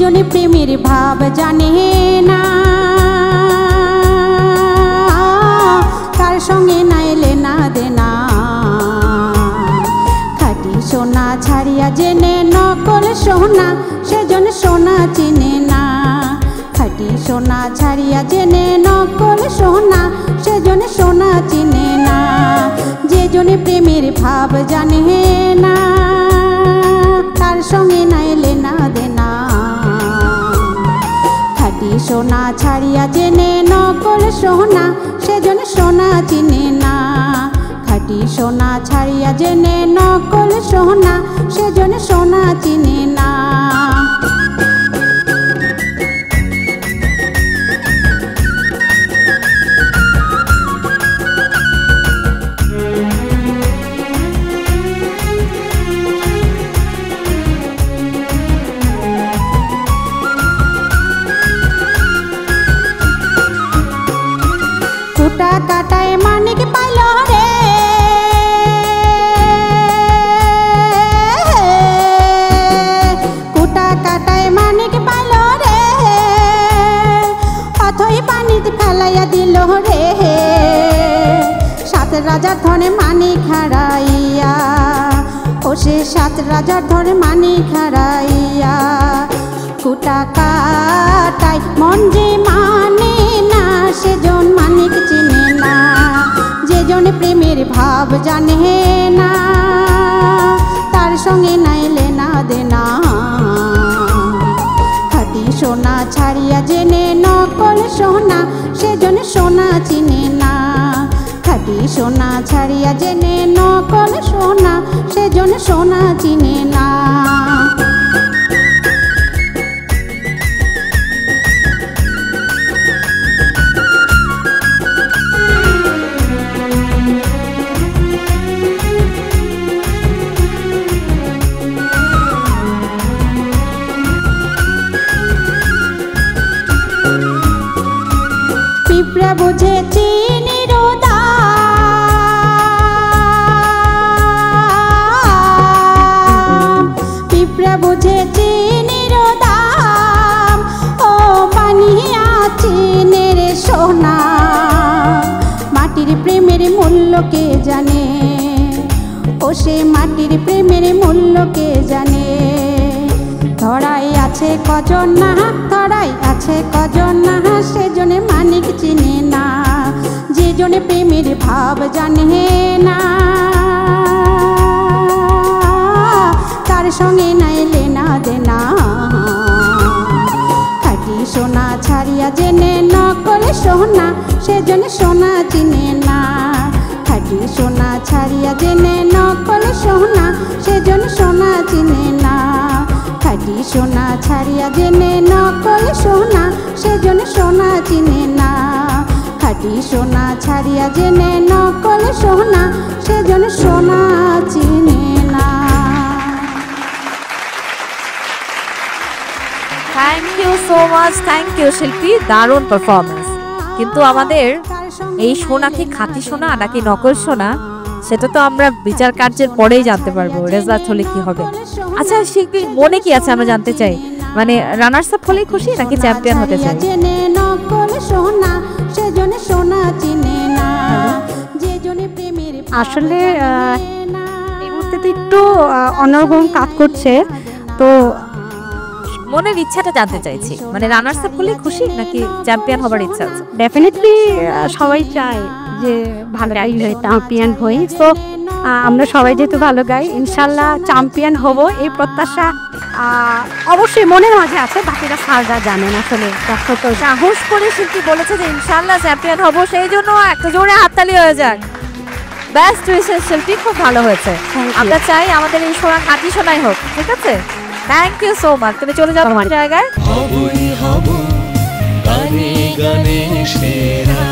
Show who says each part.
Speaker 1: জনে প্রেমের ভাব জানে না, তার সঙ্গে না এলে না দেনা। খাঁটি সোনা ছাড়িয়া জেনে নকল সোনা, সেজন সোনা চিনে না। খাঁটি সোনা ছাড়িয়া জেনে নকল সোনা, সেজন সোনা চিনে না। যে জনে প্রেমের ভাব জানে না, তার সঙ্গে না এলে না দেনা। খাঁটি সোনা ছাড়িয়া জেনে নকল সোনা, সেজন সোনা চিনে না। খাঁটি সোনা ছাড়িয়া জেনে নকল সোনা, সেজন সোনা চিনে না। কুটা কাটায় মানিক পাইল রে, কুটা কাটায় মানিক পাইল রে, অথই পানিতে ফেলাইয়া দিল রে। সাত রাজার ধনে মানিক হারাইয়া, ও সে সাত রাজার ধনে মানিক হারাইয়া। কুটা কাটায় মন যে মানে না, সেজন মানিক চিনে না। যে জন প্রেমের ভাব জানে না, তার সঙ্গে না এলে না দেনা। খাঁটি সোনা ছাড়িয়া জেনে নকল সোনা, সেজন সোনা চিনে না। খাঁটি সোনা ছাড়িয়া জেনে নকল সোনা, সেজন সোনা চিনে না। পিঁপড়া বুঝে চিনির দাম, পিঁপড়া বুঝে চিনির দাম, ও পানিয়া চিনে রে সোনা। মাটির প্রেমের মূল্য কে জানে, ও সে মাটির প্রেমের মূল্য কে জানে। ধরাই আছে কজন না, ধরাই আছে কজন না, সেজনে মানিক চিনে না। যে জনে প্রেমের ভাব জানে না, তার সঙ্গে না এলে না দেনা। খাঁটি সোনা ছাড়িয়া জেনে নকল সোনা, সেজনে সোনা চিনে না। খাঁটি সোনা ছাড়িয়া জেনে নকল সোনা, সেজন সোনা চিনে না। খাঁটি সোনা ছাড়িয়া জেনে নকল সোনা, সেজন সোনা চিনে না। খাঁটি সোনা ছাড়িয়া জেনে নকল সোনা, সেজন সোনা চিনে না।
Speaker 2: Thank you so much, thank you শিল্পী, দারুণ পারফরমেন্স। কিন্তু আমাদের এই সোনা কি খাঁটি সোনা নাকি নকল সোনা, সেটা তো আমরা বিচার কার্যের পরেই জানতে পারবো, রেজাল্ট হলে কি হবে। আচ্ছা শিল্পী মনে কি আছে আমরা জানতে চাই, মানে রানার্স আপ হলেই খুশি নাকি চ্যাম্পিয়ন হতে চাই?
Speaker 3: আসলে এই মুহূর্তে তো একটু অন্যরকম কাজ করছে, তো
Speaker 2: মনের ইচ্ছাটা জানতে চাইছি, মানে রানার্স আপ হলেই খুশি নাকি চ্যাম্পিয়ন হবার ইচ্ছা আছে?
Speaker 3: ডেফিনেটলি সবাই চায় যে ভালো গাই হয়ে চ্যাম্পিয়ন হই। সো আমরা সবাই যেহেতু ভালো গাই, ইনশাল্লাহ চ্যাম্পিয়ন হব এই প্রত্যাশা অবশ্যই মনের মাঝে আছে, বাকিরা স্যাররা জানেন। আসলে
Speaker 2: সাহস করে শিল্পী বলেছে যে ইনশাল্লাহ চ্যাম্পিয়ন হব, সেই জন্য একটা জোরে হাততালি হয়ে যাক। বেস্ট উইশেস শিল্পী, খুব ভালো হয়েছে। আমরা চাই আমাদের এই সোনা খাঁটি সোনাই হোক, ঠিক আছে? Thank you so much. তুমি চলে যাও আমার জায়গায়।
Speaker 4: হবই হব গানে গানে সেরা।